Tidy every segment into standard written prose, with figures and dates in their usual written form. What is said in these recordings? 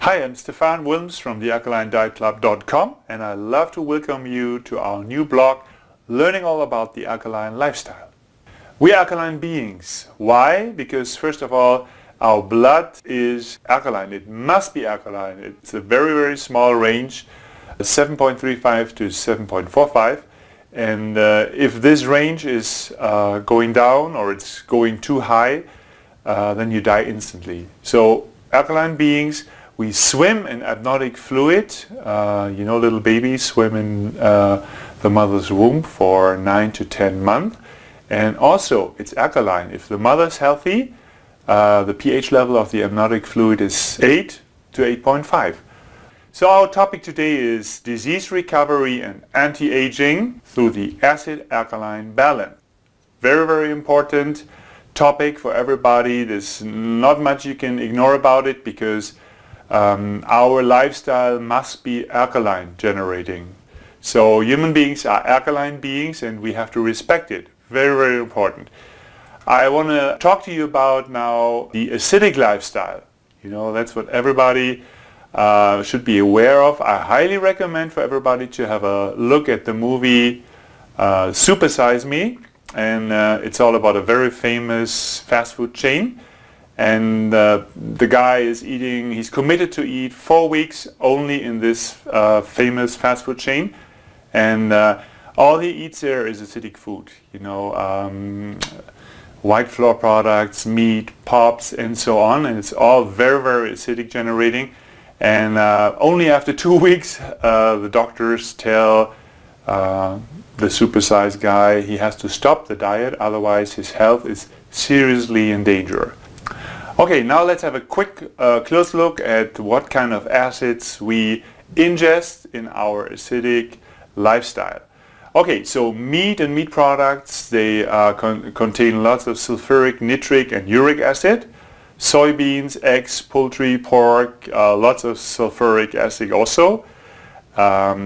Hi, I'm Stefan Wilms from the AlkalineDietClub.com, and I'd love to welcome you to our new blog, learning all about the alkaline lifestyle. We are alkaline beings. Why? Because first of all, our blood is alkaline. It must be alkaline. It's a very, very small range, 7.35 to 7.45. And if this range is going down or it's going too high, then you die instantly. So alkaline beings, we swim in amniotic fluid. Little babies swim in the mother's womb for 9 to 10 months. And also, it's alkaline. If the mother's healthy, the pH level of the amniotic fluid is 8 to 8.5. So our topic today is disease recovery and anti-aging through the acid-alkaline balance. Very, very important topic for everybody. There's not much you can ignore about it because our lifestyle must be alkaline generating. So human beings are alkaline beings and we have to respect it. Very, very important. I want to talk to you about now the acidic lifestyle. That's what everybody should be aware of. I highly recommend for everybody to have a look at the movie Super Size Me. And it's all about a very famous fast food chain. And the guy is eating, he's committed to eat 4 weeks only in this famous fast food chain. And all he eats there is acidic food. White flour products, meat, pops, and so on. And it's all very, very acidic generating. And only after 2 weeks, the doctors tell the supersized guy he has to stop the diet, otherwise his health is seriously in danger. Okay, now let's have a quick close look at what kind of acids we ingest in our acidic lifestyle. Okay, so meat and meat products, they contain lots of sulfuric, nitric and uric acid. Soybeans, eggs, poultry, pork, lots of sulfuric acid also.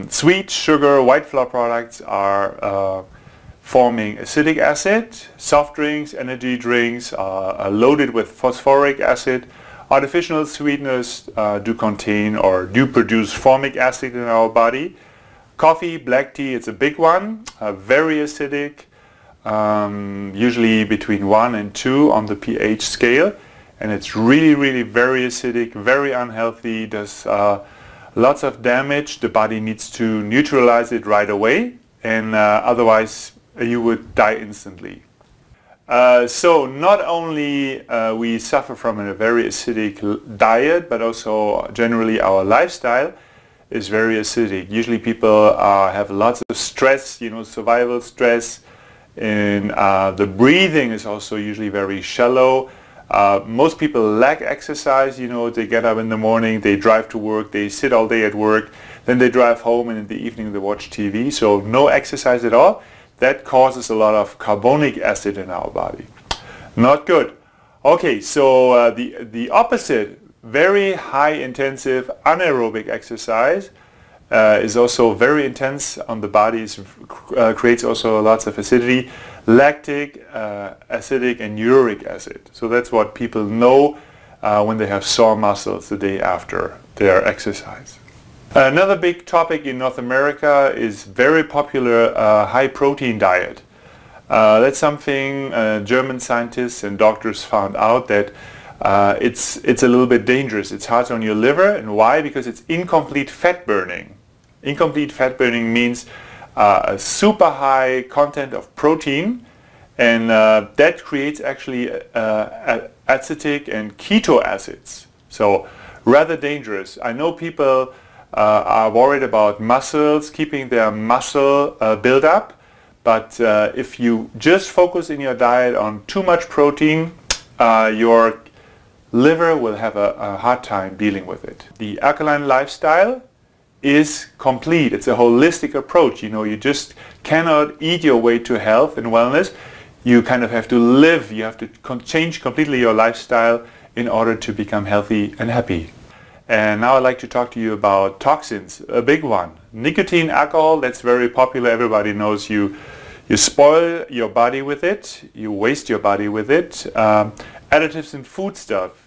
Sweet, sugar, white flour products are forming acidic acid. Soft drinks, energy drinks are loaded with phosphoric acid. Artificial sweeteners do contain or do produce formic acid in our body. Coffee, black tea, it's a big one, very acidic, usually between 1 and 2 on the pH scale. And it's really, really very acidic, very unhealthy, does lots of damage. The body needs to neutralize it right away, and otherwise you would die instantly. So not only we suffer from a very acidic diet, but also generally our lifestyle is very acidic. Usually people have lots of stress, survival stress, and the breathing is also usually very shallow. Most people lack exercise. They get up in the morning, they drive to work, they sit all day at work, then they drive home, and in the evening they watch TV. So no exercise at all. That causes a lot of carbonic acid in our body. Not good. Okay, so the opposite, very high intensive anaerobic exercise is also very intense on the body. Creates also lots of acidity. Lactic, acidic and uric acid. So that's what people know when they have sore muscles the day after their exercise. Another big topic in North America is very popular high protein diet. That's something German scientists and doctors found out that it's a little bit dangerous. It's hard on your liver. And why? Because it's incomplete fat burning. Incomplete fat burning means a super high content of protein, and that creates actually acetic and keto acids. So rather dangerous. I know people are worried about muscles, keeping their muscle build up, but if you just focus in your diet on too much protein, your liver will have a hard time dealing with it. The alkaline lifestyle is complete. It's a holistic approach. You just cannot eat your way to health and wellness. You kind of have to live. You have to change completely your lifestyle in order to become healthy and happy. And now I'd like to talk to you about toxins, a big one. Nicotine, alcohol, that's very popular. Everybody knows you spoil your body with it. You waste your body with it. Additives in food stuff.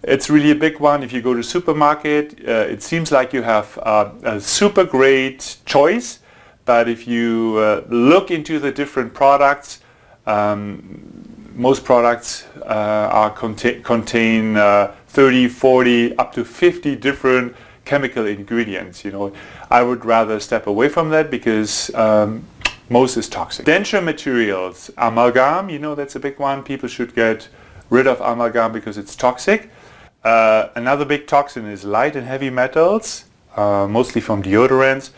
It's really a big one. If you go to supermarket, it seems like you have a super great choice, but if you look into the different products, most products contain 30, 40, up to 50 different chemical ingredients. You know, I would rather step away from that because most is toxic. Denture materials, amalgam, you know, that's a big one. People should get rid of amalgam because it's toxic. Another big toxin is light and heavy metals, mostly from deodorants.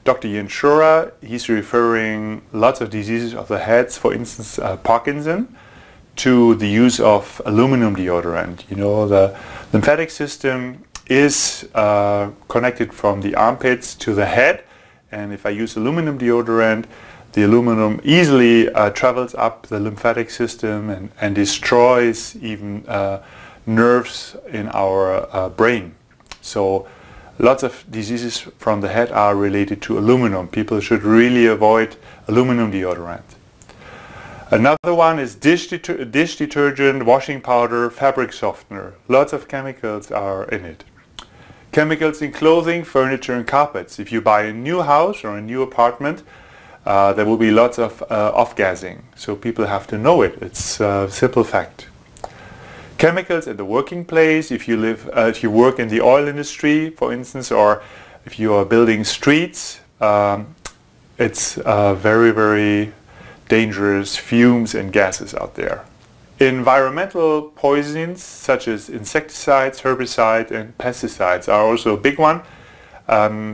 Dr. Jentschura, he's referring lots of diseases of the heads, for instance Parkinson, to the use of aluminum deodorant. You know, the lymphatic system is connected from the armpits to the head, and if I use aluminum deodorant, the aluminum easily travels up the lymphatic system and destroys even nerves in our brain. So lots of diseases from the head are related to aluminum. People should really avoid aluminum deodorant. Another one is dish detergent, washing powder, fabric softener. Lots of chemicals are in it. Chemicals in clothing, furniture and carpets. If you buy a new house or a new apartment, there will be lots of off-gassing. So people have to know it. It's a simple fact. Chemicals in the working place. If you work in the oil industry, for instance, or if you are building streets, it's very, very dangerous fumes and gases out there. Environmental poisons such as insecticides, herbicides and pesticides are also a big one.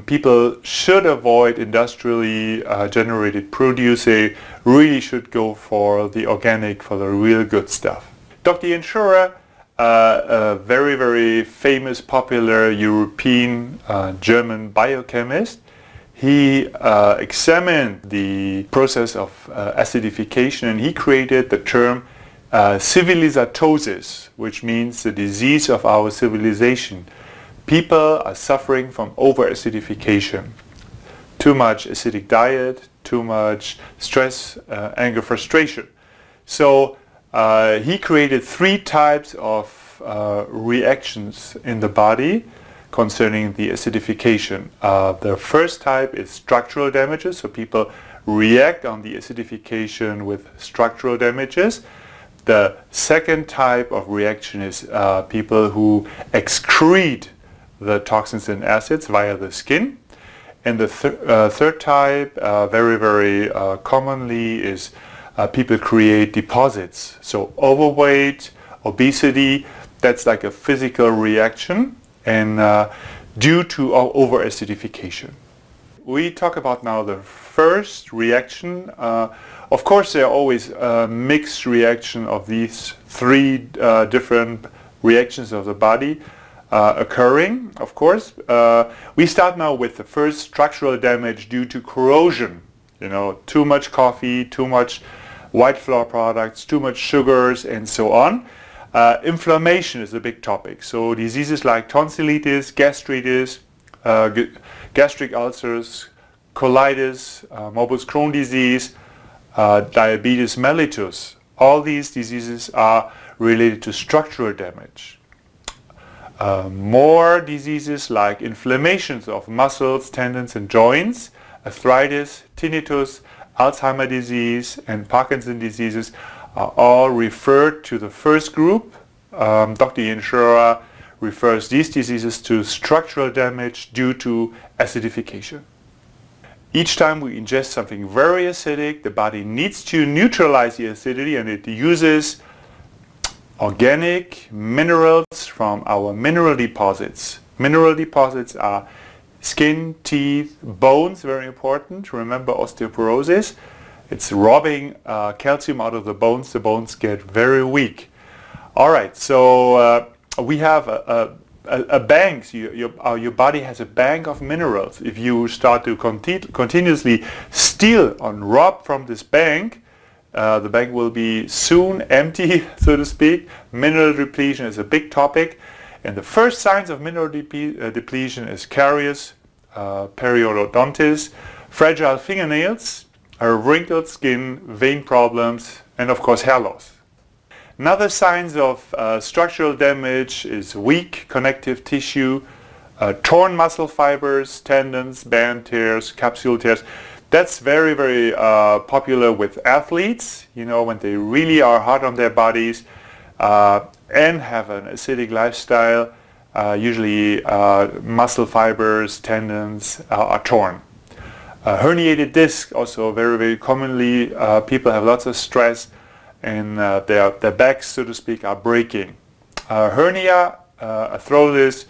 People should avoid industrially generated produce. They really should go for the organic, for the real good stuff. Dr. Jentschura, a very, very famous, popular European German biochemist, he examined the process of acidification, and he created the term CIVILISATOSIS, which means the disease of our civilization. People are suffering from over-acidification. Too much acidic diet, too much stress, anger, frustration. So he created 3 types of reactions in the body concerning the acidification. The first type is structural damages, so people react on the acidification with structural damages. The second type of reaction is people who excrete the toxins and acids via the skin. And the third type, very, very commonly, is people create deposits. So overweight, obesity, that's like a physical reaction, and due to over-acidification. We talk about now the first reaction. Of course, there are always a mixed reaction of these 3 different reactions of the body occurring, of course. We start now with the first structural damage due to corrosion. You know, too much coffee, too much white flour products, too much sugars, and so on. Inflammation is a big topic. So diseases like tonsillitis, gastritis, gastric ulcers, colitis, morbus Crohn disease, diabetes mellitus. All these diseases are related to structural damage. More diseases like inflammations of muscles, tendons and joints, arthritis, tinnitus, Alzheimer's disease and Parkinson's diseases are all referred to the first group. Dr. Jentschura refers these diseases to structural damage due to acidification. Each time we ingest something very acidic, the body needs to neutralize the acidity, and it uses organic minerals from our mineral deposits. Mineral deposits are skin, teeth, bones, very important. Remember osteoporosis. It's robbing calcium out of the bones. The bones get very weak. Alright, so we have a bank. Your body has a bank of minerals. If you start to continuously steal and rob from this bank, the bank will be soon empty, so to speak. Mineral depletion is a big topic. And the first signs of mineral depletion is caries, periodontitis, fragile fingernails, wrinkled skin, vein problems, and of course hair loss. Another signs of structural damage is weak connective tissue, torn muscle fibers, tendons, band tears, capsule tears. That's very, very popular with athletes, you know, when they really are hard on their bodies and have an acidic lifestyle. Usually muscle fibers, tendons are torn. Herniated disc, also very, very commonly, people have lots of stress and their backs, so to speak, are breaking. Hernia, arthrosis,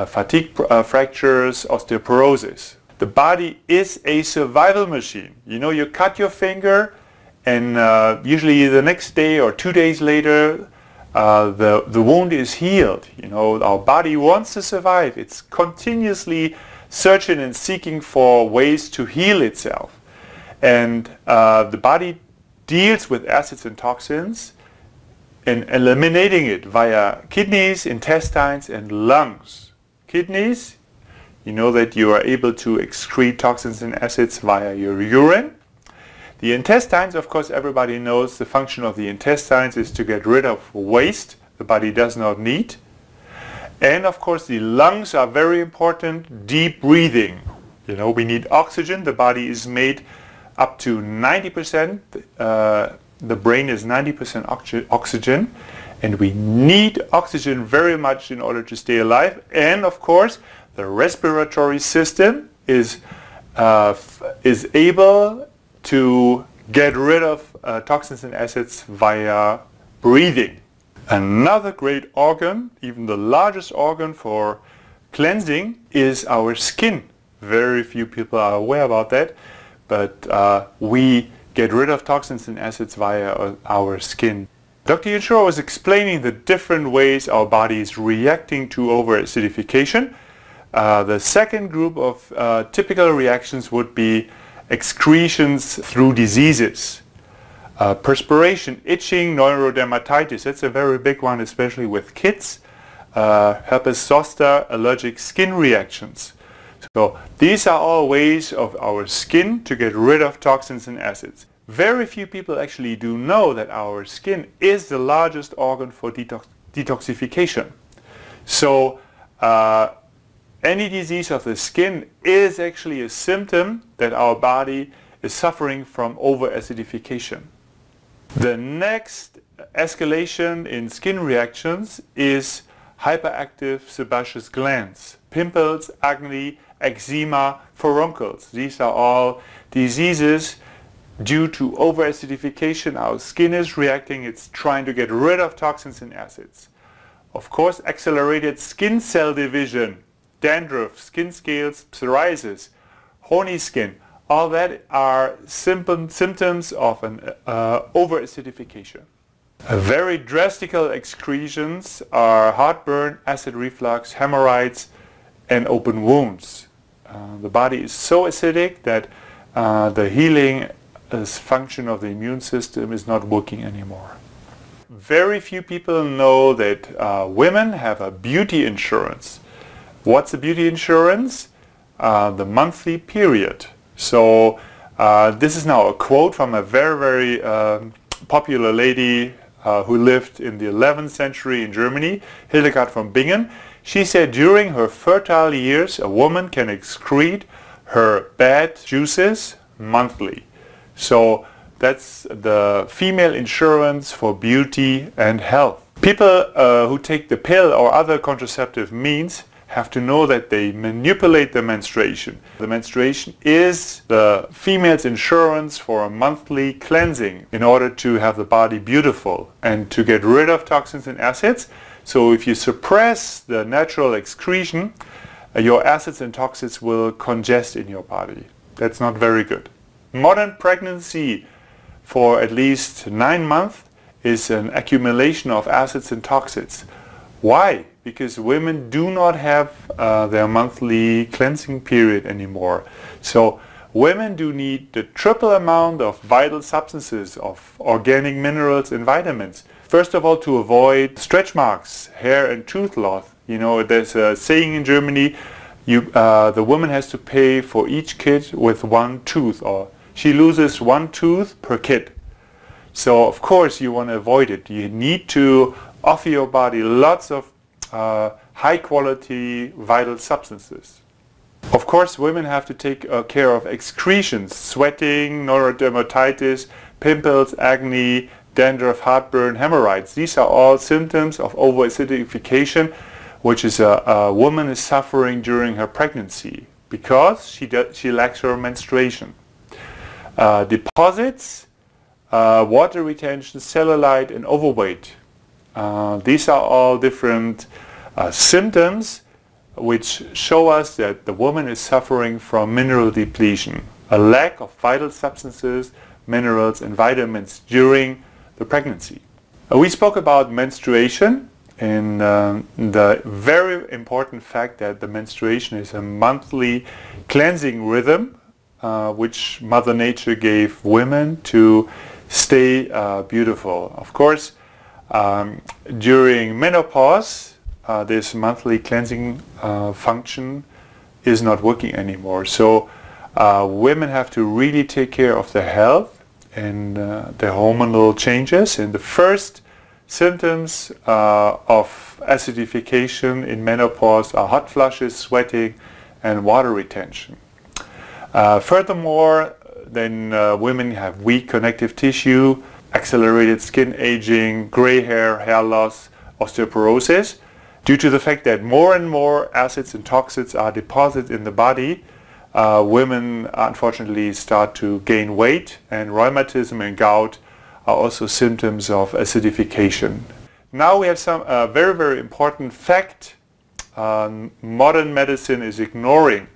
fatigue fractures, osteoporosis. The body is a survival machine. You know, you cut your finger and usually the next day or 2 days later the wound is healed. You know, our body wants to survive. It's continuously searching and seeking for ways to heal itself. And the body deals with acids and toxins and eliminating it via kidneys, intestines and lungs. Kidneys, you know that you are able to excrete toxins and acids via your urine. The intestines, of course, everybody knows the function of the intestines is to get rid of waste the body does not need. And of course the lungs are very important. Deep breathing. You know, we need oxygen. The body is made up to 90%. The brain is 90% oxygen. And we need oxygen very much in order to stay alive. And of course the respiratory system is able to get rid of toxins and acids via breathing. Another great organ, even the largest organ for cleansing, is our skin. Very few people are aware about that, but we get rid of toxins and acids via our skin. Dr. Jentschura was explaining the different ways our body is reacting to over-acidification. The second group of typical reactions would be excretions through diseases. Perspiration, itching, neurodermatitis, that's a very big one, especially with kids. Herpes zoster, allergic skin reactions. So these are all ways of our skin to get rid of toxins and acids. Very few people actually do know that our skin is the largest organ for detoxification. So any disease of the skin is actually a symptom that our body is suffering from over-acidification. The next escalation in skin reactions is hyperactive sebaceous glands, pimples, acne, eczema, furuncles. These are all diseases due to over-acidification. Our skin is reacting, it's trying to get rid of toxins and acids. Of course, accelerated skin cell division, dandruff, skin scales, psoriasis, horny skin, all that are symptoms of an over-acidification. Very drastic excretions are heartburn, acid reflux, hemorrhoids, and open wounds. The body is so acidic that the healing function of the immune system is not working anymore. Very few people know that women have a beauty insurance. What's a beauty insurance? The monthly period. So this is now a quote from a very popular lady who lived in the 11th century in Germany, Hildegard von Bingen. She said during her fertile years a woman can excrete her bad juices monthly. So that's the female insurance for beauty and health. People who take the pill or other contraceptive means have to know that they manipulate the menstruation. The menstruation is the female's insurance for a monthly cleansing in order to have the body beautiful and to get rid of toxins and acids. So if you suppress the natural excretion, your acids and toxins will congest in your body. That's not very good. Modern pregnancy for at least 9 months is an accumulation of acids and toxins. Why? Because women do not have their monthly cleansing period anymore. So women do need the triple amount of vital substances, of organic minerals and vitamins. First of all, to avoid stretch marks, hair and tooth loss. You know, there's a saying in Germany, the woman has to pay for each kid with 1 tooth, or she loses 1 tooth per kid. So of course you want to avoid it. You need to offer your body lots of high quality vital substances. Of course, women have to take care of excretions, sweating, neurodermatitis, pimples, acne, dandruff, heartburn, hemorrhoids. These are all symptoms of over-acidification, which is a woman is suffering during her pregnancy because she lacks her menstruation. Deposits, water retention, cellulite, and overweight. These are all different symptoms which show us that the woman is suffering from mineral depletion, a lack of vital substances, minerals and vitamins during the pregnancy. We spoke about menstruation and the very important fact that the menstruation is a monthly cleansing rhythm which Mother Nature gave women to stay beautiful. Of course, during menopause, this monthly cleansing function is not working anymore. So women have to really take care of their health and their hormonal changes. And the first symptoms of acidification in menopause are hot flushes, sweating, and water retention. Furthermore, then women have weak connective tissue, accelerated skin aging, gray hair, hair loss, osteoporosis. Due to the fact that more and more acids and toxins are deposited in the body, women unfortunately start to gain weight, and rheumatism and gout are also symptoms of acidification. Now we have some very, very important fact modern medicine is ignoring.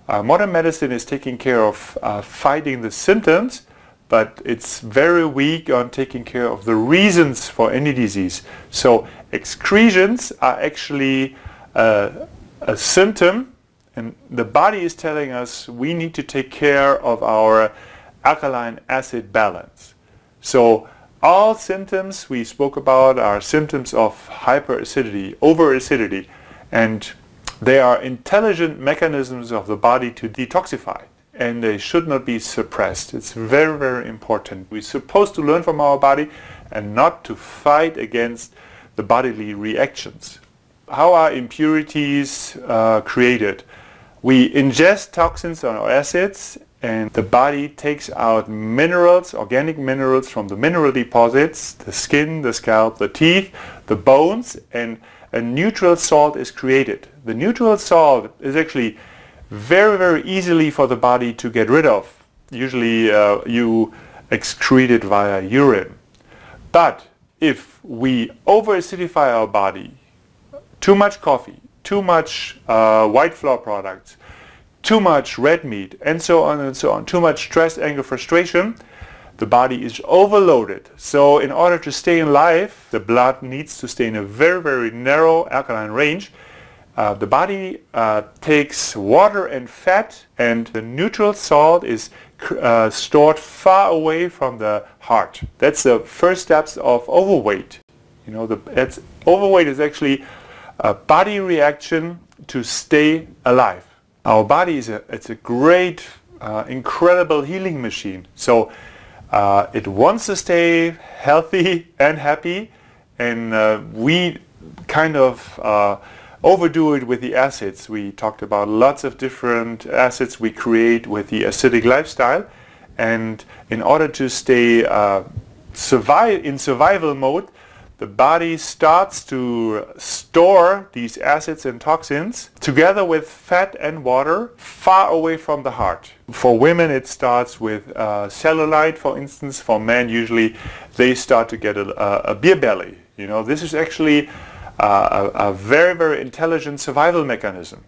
Modern medicine is taking care of fighting the symptoms, but it's very weak on taking care of the reasons for any disease. So excretions are actually a symptom, and the body is telling us we need to take care of our alkaline acid balance. So all symptoms we spoke about are symptoms of hyperacidity, overacidity, and they are intelligent mechanisms of the body to detoxify, and they should not be suppressed. It's very, very important. We're supposed to learn from our body and not to fight against the bodily reactions. How are impurities created? We ingest toxins or acids, and the body takes out minerals, organic minerals from the mineral deposits, the skin, the scalp, the teeth, the bones, and a neutral salt is created. The neutral salt is actually very, very easily for the body to get rid of. Usually you excrete it via urine. But if we over-acidify our body, too much coffee, too much white flour products, too much red meat, and so on, too much stress, anger, frustration, the body is overloaded. So in order to stay alive, the blood needs to stay in a very, very narrow alkaline range. The body takes water and fat, and the neutral salt is stored far away from the heart. That's the first steps of overweight. You know, overweight is actually a body reaction to stay alive. Our body is a great, incredible healing machine. So it wants to stay healthy and happy, and we kind of overdo it with the acids. We talked about lots of different acids we create with the acidic lifestyle, and in order to stay in survival mode, the body starts to store these acids and toxins together with fat and water far away from the heart. For women it starts with cellulite, for instance. For men usually they start to get a beer belly. You know, this is actually a very, very intelligent survival mechanism.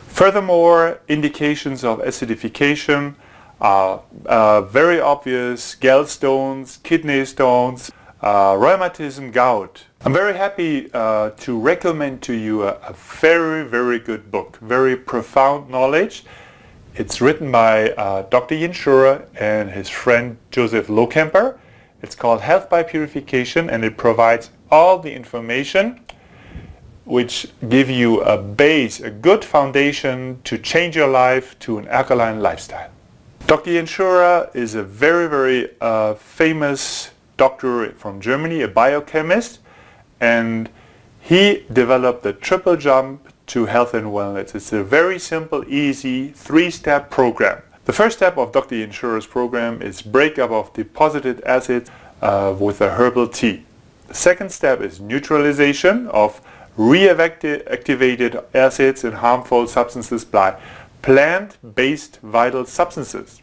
Furthermore, indications of acidification are very obvious: gallstones, kidney stones, rheumatism, gout. I'm very happy to recommend to you a very, very good book, very profound knowledge. It's written by Dr. Jentschura and his friend Joseph Lohkemper. It's called Health by Purification, and it provides all the information which give you a base, a good foundation to change your life to an alkaline lifestyle. Dr. Jentschura is a very, very famous doctor from Germany, a biochemist, and he developed the triple jump to health and wellness. It's a very simple, easy, 3-step program. The first step of Dr. Jentschura's program is breakup of deposited acids with a herbal tea. The second step is neutralization of reactivated acids and harmful substances by plant-based vital substances.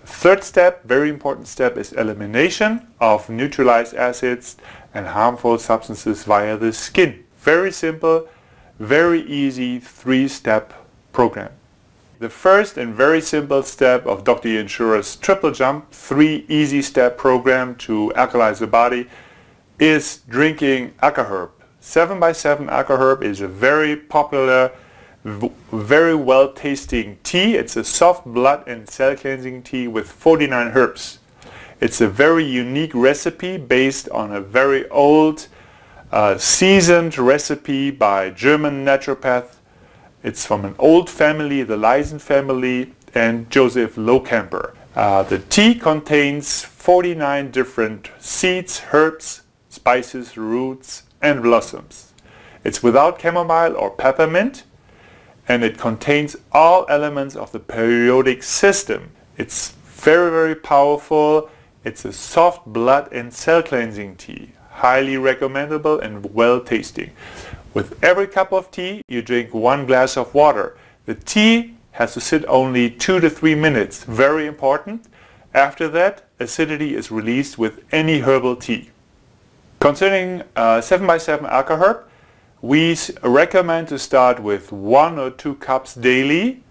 Third step, very important step, is elimination of neutralized acids and harmful substances via the skin. Very simple, very easy 3-step program. The first and very simple step of Dr. Jentschura's triple jump, 3 easy step program to alkalize the body, is drinking AlkaHerb. 7x7 AlkaHerb is a very popular, very well tasting tea. It's a soft blood and cell cleansing tea with 49 herbs. It's a very unique recipe based on a very old seasoned recipe by German naturopath. It's from an old family, the Leisen family, and Joseph Lohkamper. The tea contains 49 different seeds, herbs, spices, roots, and blossoms. It's without chamomile or peppermint, and it contains all elements of the periodic system. It's very, very powerful. It's a soft blood and cell cleansing tea. Highly recommendable and well tasting. With every cup of tea, you drink 1 glass of water. The tea has to sit only 2 to 3 minutes. Very important. After that, acidity is released with any herbal tea. Concerning 7x7 AlkaHerb, we recommend to start with 1 or 2 cups daily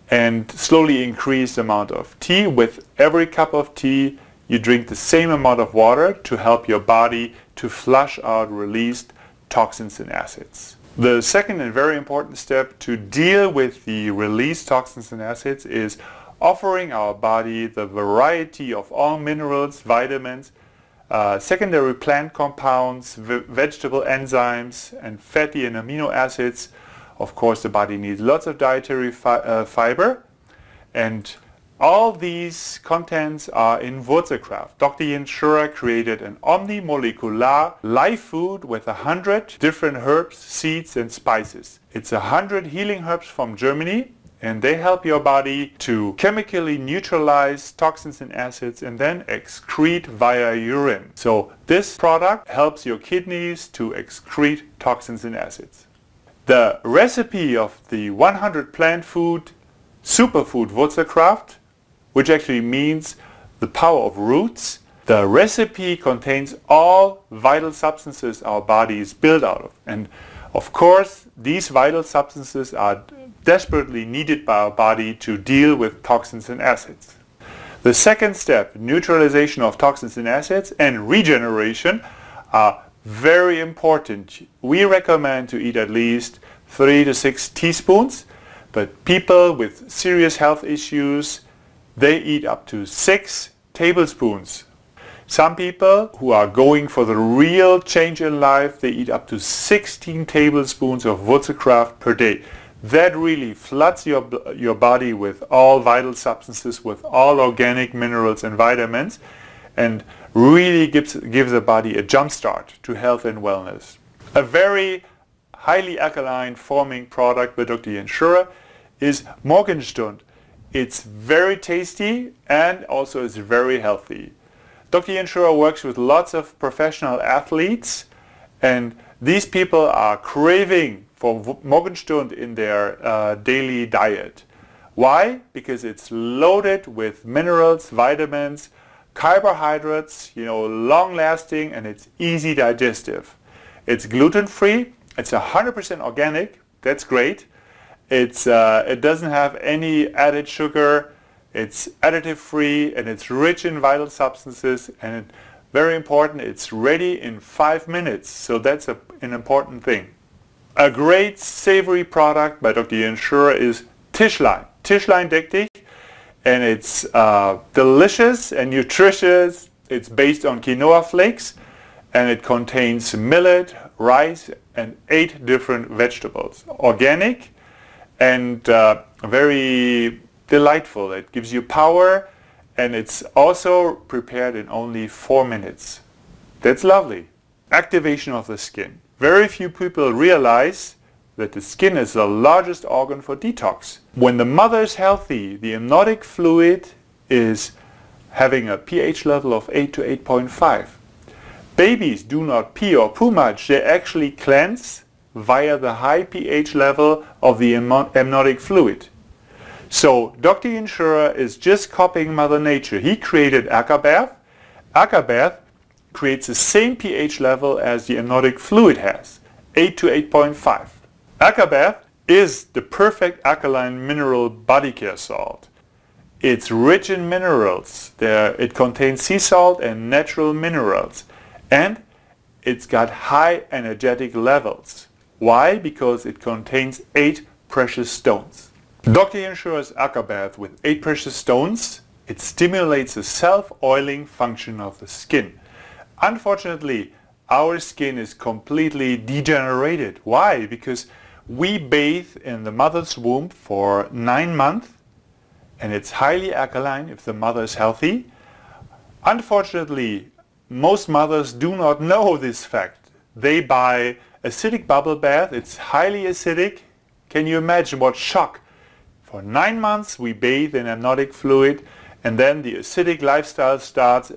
and slowly increase the amount of tea. With every cup of tea, you drink the same amount of water to help your body to flush out released toxins and acids. The second and very important step to deal with the released toxins and acids is offering our body the variety of all minerals, vitamins, secondary plant compounds, vegetable enzymes, and fatty and amino acids. Of course, the body needs lots of dietary fiber, and all these contents are in Wurzelkraft. Dr. Jentschura created an omnimolecular live food with 100 different herbs, seeds, and spices. It's 100 healing herbs from Germany, and they help your body to chemically neutralize toxins and acids and then excrete via urine. So this product helps your kidneys to excrete toxins and acids. The recipe of the 100 plant food superfood Wurzelkraft, which actually means the power of roots, the recipe contains all vital substances our body is built out of. And of course, these vital substances are desperately needed by our body to deal with toxins and acids. The second step, neutralization of toxins and acids and regeneration, are very important. We recommend to eat at least 3 to 6 teaspoons, but people with serious health issues, they eat up to 6 tablespoons. Some people who are going for the real change in life, they eat up to 16 tablespoons of Wurzelkraft per day. That really floods your body with all vital substances, with all organic minerals and vitamins, and really gives the body a jump start to health and wellness. A very highly alkaline forming product by Dr. Jentschura is Morgenstund. It's very tasty and also is very healthy. Dr. Jentschura works with lots of professional athletes, and these people are craving for Morgenstund in their daily diet. Why? Because it's loaded with minerals, vitamins, carbohydrates, long lasting, and it's easy digestive. It's gluten free, it's 100% organic, that's great. It doesn't have any added sugar, it's additive free, and it's rich in vital substances, and very important, it's ready in 5 minutes, so that's an important thing. A great savory product by Dr. Jentschura is Tischlein, Tischlein deck dich, and it's delicious and nutritious. It's based on quinoa flakes, and it contains millet, rice, and 8 different vegetables. Organic and very delightful. It gives you power and it's also prepared in only 4 minutes. That's lovely. Activation of the skin. Very few people realize that the skin is the largest organ for detox. When the mother is healthy, the amniotic fluid is having a pH level of 8 to 8.5. Babies do not pee or poo much, they actually cleanse via the high pH level of the amniotic fluid. So Dr. Jentschura is just copying Mother Nature. He created Alka Bath. Alka Bath creates the same pH level as the amniotic fluid has, 8 to 8.5. Alka Bath is the perfect alkaline mineral body care salt. It's rich in minerals. It contains sea salt and natural minerals. And it's got high energetic levels. Why? Because it contains 8 precious stones. Dr. Jentschura's Alka Bath with 8 precious stones, it stimulates the self-oiling function of the skin. Unfortunately, our skin is completely degenerated. Why? Because we bathe in the mother's womb for 9 months, and it's highly alkaline if the mother is healthy. Unfortunately, most mothers do not know this fact. They buy acidic bubble bath. It's highly acidic. Can you imagine what shock? For 9 months we bathe in amniotic fluid, and then the acidic lifestyle starts.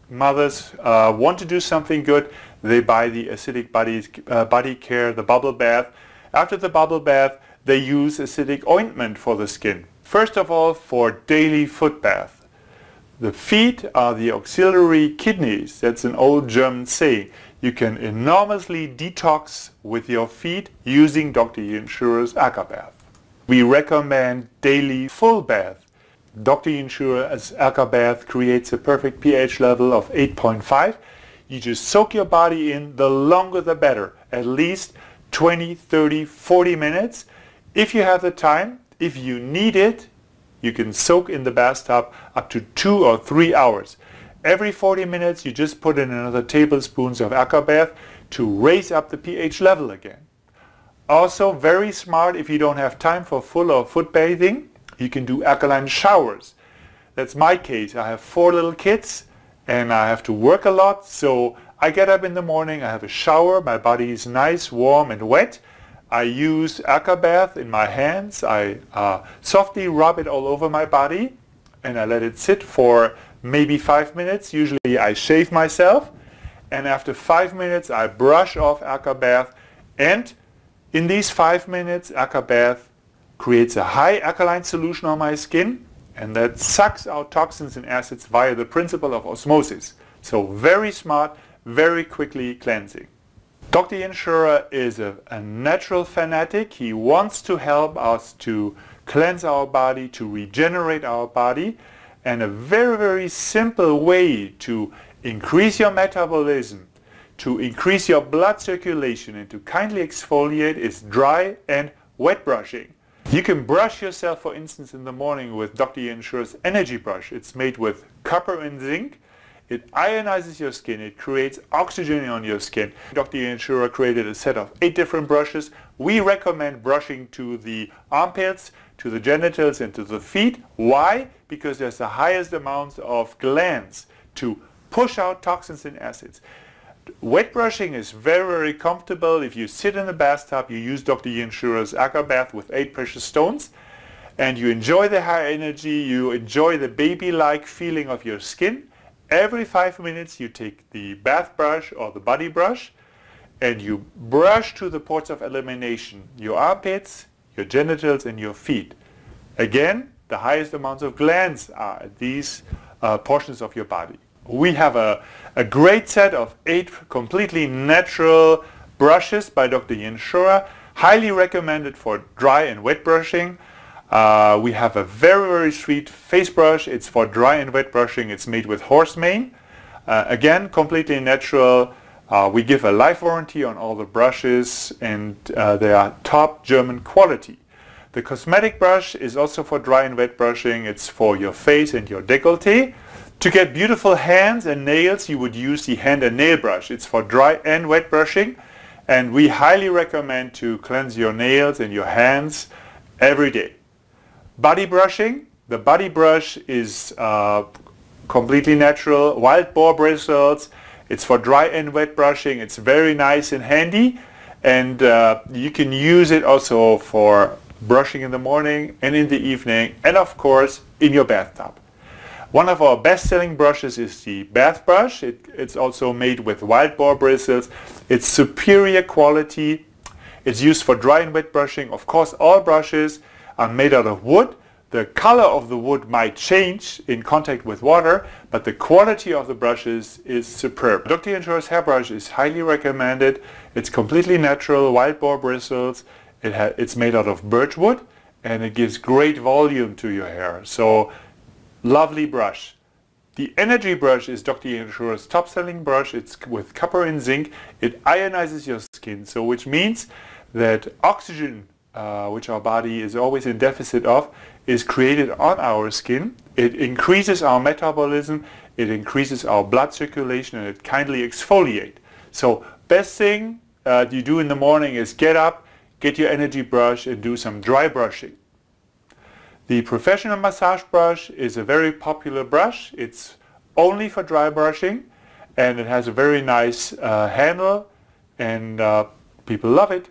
Mothers want to do something good. They buy the acidic body care, the bubble bath. After the bubble bath, they use acidic ointment for the skin. First of all, for daily foot bath. The feet are the auxiliary kidneys. That's an old German saying. You can enormously detox with your feet using Dr. Jentschura's Alka Bath. We recommend daily full bath. Dr. Jentschura's Alka Bath creates a perfect pH level of 8.5. You just soak your body in, the longer the better, at least 20, 30, 40 minutes. If you have the time, if you need it, you can soak in the bathtub up to 2 or 3 hours. Every 40 minutes you just put in another tablespoons of Alka Bath to raise up the pH level again. Also very smart, if you don't have time for full or foot bathing, you can do alkaline showers. That's my case. I have 4 little kids and I have to work a lot, so I get up in the morning, I have a shower, my body is nice, warm and wet. I use Alka Bath in my hands. I softly rub it all over my body and I let it sit for maybe 5 minutes. Usually I shave myself, and after 5 minutes I brush off Alka Bath, and in these 5 minutes Alka Bath creates a high alkaline solution on my skin, and that sucks out toxins and acids via the principle of osmosis. So very smart, very quickly cleansing. Dr. Jentschura is a natural fanatic. He wants to help us to cleanse our body, to regenerate our body, and a very, very simple way to increase your metabolism, to increase your blood circulation and to kindly exfoliate is dry and wet brushing. You can brush yourself, for instance, in the morning with Dr. Jentschura's energy brush. It's made with copper and zinc. It ionizes your skin. It creates oxygen on your skin. Dr. Jentschura created a set of 8 different brushes. We recommend brushing to the armpits, to the genitals and to the feet. Why? Because there's the highest amounts of glands to push out toxins and acids. Wet brushing is very, very comfortable. If you sit in the bathtub, you use Dr. Jentschura's Alka Bath with 8 precious stones, and you enjoy the high energy, you enjoy the baby-like feeling of your skin. Every 5 minutes you take the bath brush or the body brush and you brush to the ports of elimination, your armpits, your genitals and your feet. Again, the highest amounts of glands are at these portions of your body. We have a great set of 8 completely natural brushes by Dr. Jentschura, highly recommended for dry and wet brushing. We have a very, very sweet face brush. It's for dry and wet brushing. It's made with horse mane. Again, completely natural. We give a life warranty on all the brushes, and they are top German quality. The cosmetic brush is also for dry and wet brushing. It's for your face and your décolleté. To get beautiful hands and nails, you would use the hand and nail brush. It's for dry and wet brushing, and we highly recommend to cleanse your nails and your hands every day. Body brushing, The body brush is completely natural, wild boar bristles. It's for dry and wet brushing. It's very nice and handy, and you can use it also for brushing in the morning and in the evening, and of course in your bathtub. One of our best-selling brushes is the bath brush. It's also made with wild boar bristles. It's superior quality. It's used for dry and wet brushing. Of course, all brushes are made out of wood. The color of the wood might change in contact with water, but the quality of the brushes is superb. Dr. Jentschura's hairbrush is highly recommended. It's completely natural, wild boar bristles. It's made out of birch wood, and it gives great volume to your hair. So, lovely brush. The energy brush is Dr. Jentschura's top-selling brush. It's with copper and zinc. It ionizes your skin, so which means that oxygen, which our body is always in deficit of, is created on our skin. It increases our metabolism, it increases our blood circulation, and it kindly exfoliates. So best thing you do in the morning is get up, get your energy brush, and do some dry brushing. The professional massage brush is a very popular brush. It's only for dry brushing, and it has a very nice handle, and people love it.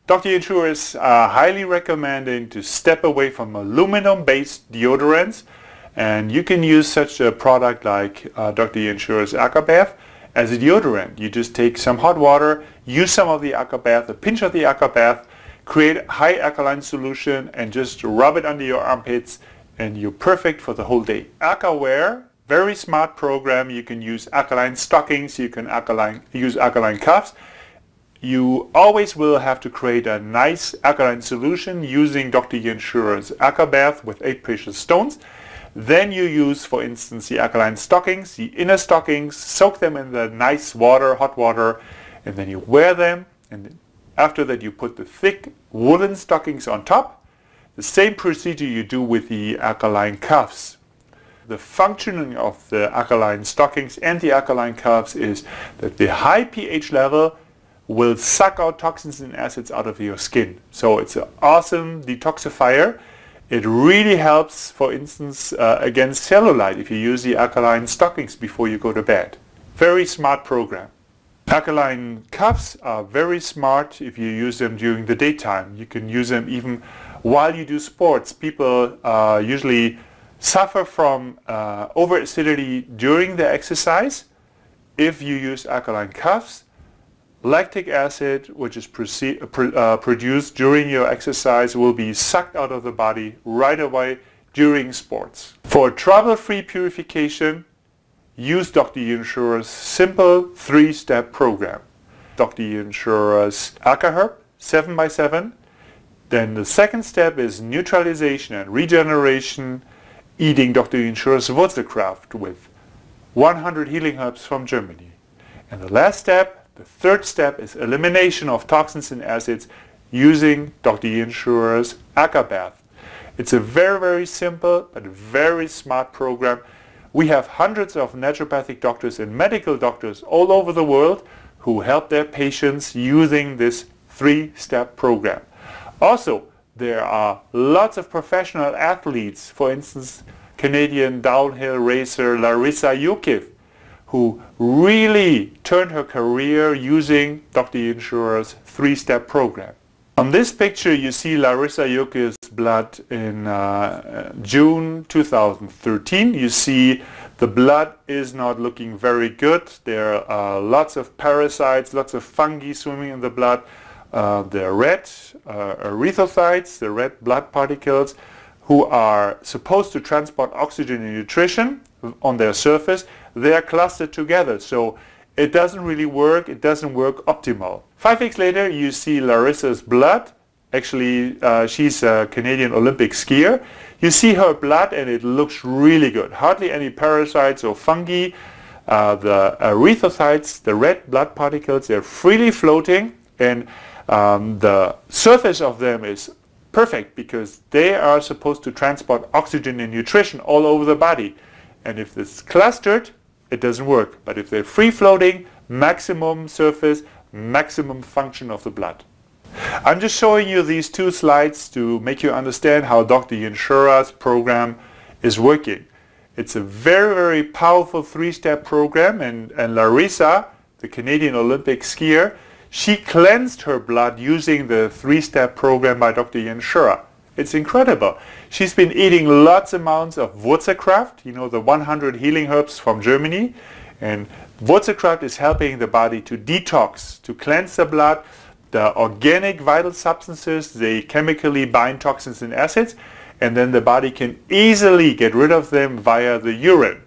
Dr. Jentschura is highly recommending to step away from aluminum-based deodorants, and you can use such a product like Dr. Jentschura's Alka Bath as a deodorant. You just take some hot water, use some of the Alka Bath, a pinch of the Alka Bath, create a high alkaline solution, and just rub it under your armpits, and you're perfect for the whole day. Alka Wear, very smart program. You can use alkaline stockings, you can use alkaline cuffs. You always will have to create a nice alkaline solution using Dr. Jentschura's Alka Bath with 8 precious stones. Then you use, for instance, the alkaline stockings, the inner stockings, soak them in the nice water, hot water, and then you wear them, and after that you put the thick woolen stockings on top. The same procedure you do with the alkaline cuffs. The functioning of the alkaline stockings and the alkaline cuffs is that the high pH level will suck out toxins and acids out of your skin. So it's an awesome detoxifier. It really helps, for instance, against cellulite if you use the alkaline stockings before you go to bed. Very smart program. Alkaline cuffs are very smart if you use them during the daytime. You can use them even while you do sports. People usually suffer from over-acidity during the exercise. If you use alkaline cuffs, lactic acid, which is produced during your exercise, will be sucked out of the body right away during sports. For trouble-free purification, use Dr. Jentschura's simple 3-step program. Dr. Jentschura's AlkaHerb 7x7. Then the second step is neutralization and regeneration, eating Dr. Jentschura's Wurzelkraft with 100 healing herbs from Germany. And the last step, the third step, is elimination of toxins and acids using Dr. Jentschura's Alka Bath. It's a very, very simple but very smart program. We have hundreds of naturopathic doctors and medical doctors all over the world who help their patients using this 3-step program. Also, there are lots of professional athletes, for instance, Canadian downhill racer Larissa Yukiv, who really turned her career using Dr. Jentschura's 3-step program. On this picture you see Larissa Yukiv's blood in June 2013. You see the blood is not looking very good. There are lots of parasites, lots of fungi swimming in the blood. The red erythrocytes, the red blood particles, who are supposed to transport oxygen and nutrition on their surface, they are clustered together. So it doesn't really work. It doesn't work optimal. 5 weeks later, you see Larissa's blood. Actually, she's a Canadian Olympic skier. You see her blood and it looks really good. Hardly any parasites or fungi. The erythrocytes, the red blood particles, they're freely floating, and the surface of them is perfect because they are supposed to transport oxygen and nutrition all over the body. And if it's clustered, it doesn't work. But if they're free floating, maximum surface, maximum function of the blood. I'm just showing you these 2 slides to make you understand how Dr. Jentschura's program is working. It's a very, very powerful 3-step program, and Larissa, the Canadian Olympic skier, she cleansed her blood using the 3-step program by Dr. Jentschura. It's incredible. She's been eating lots amounts of Wurzelkraft, you know, the 100 healing herbs from Germany. And Wurzelkraft is helping the body to detox, to cleanse the blood. The organic vital substances, they chemically bind toxins and acids, and then the body can easily get rid of them via the urine.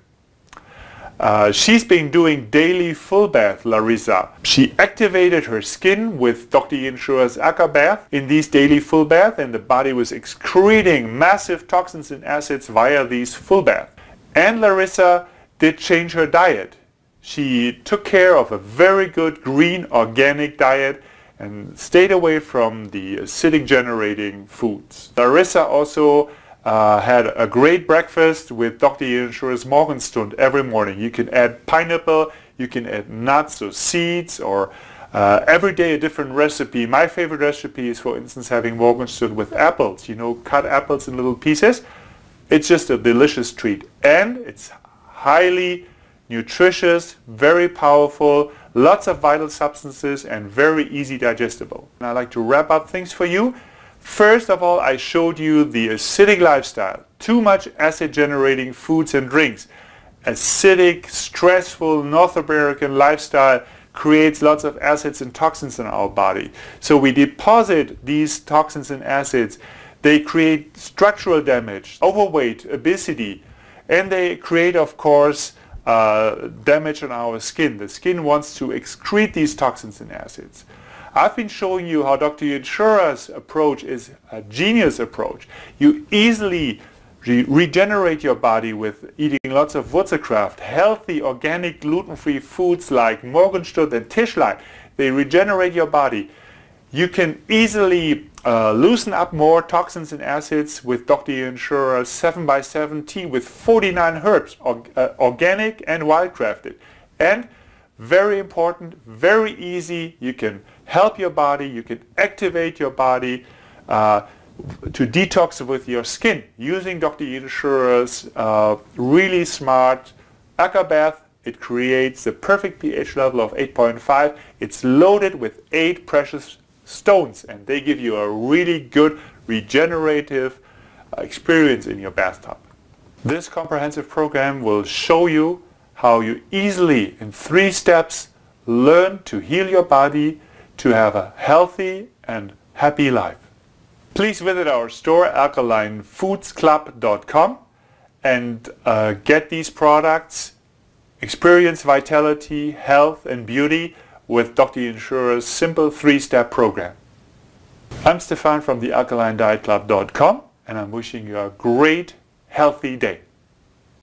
She's been doing daily full bath, Larissa. She activated her skin with Dr. Jentschura's Alka Bath in these daily full bath, and the body was excreting massive toxins and acids via these full baths. And Larissa did change her diet. She took care of a very good green organic diet and stayed away from the acidic generating foods. Larissa also had a great breakfast with Dr. Jentschura's Morgenstund every morning. You can add pineapple, you can add nuts or seeds, or every day a different recipe. My favorite recipe is, for instance, having Morgenstund with apples. You know, cut apples in little pieces. It's just a delicious treat, and it's highly nutritious, very powerful, lots of vital substances, and very easy digestible. And I'd like to wrap up things for you. First of all, I showed you the acidic lifestyle. Too much acid generating foods and drinks. Acidic, stressful North American lifestyle creates lots of acids and toxins in our body. So we deposit these toxins and acids. They create structural damage, overweight, obesity, and they create, of course, damage on our skin. The skin wants to excrete these toxins and acids. I've been showing you how Dr. Jentschura's approach is a genius approach. You easily regenerate your body with eating lots of Wurzelkraft, healthy, organic, gluten-free foods like Morgenstund and Tischlein. They regenerate your body. You can easily loosen up more toxins and acids with Dr. Jentschura's 7x7 tea with 49 herbs, organic and wildcrafted. And very important, very easy, you can help your body, you can activate your body to detox with your skin using Dr. Jentschura's really smart Alka Bath. It creates the perfect pH level of 8.5. It's loaded with 8 precious stones, and they give you a really good regenerative experience in your bathtub. This comprehensive program will show you how you easily, in 3 steps, learn to heal your body to have a healthy and happy life. Please visit our store, alkalinefoodsclub.com, and get these products, experience vitality, health and beauty with Dr. Jentschura's simple 3-step program. I'm Stefan from the alkalinedietclub.com, and I'm wishing you a great, healthy day.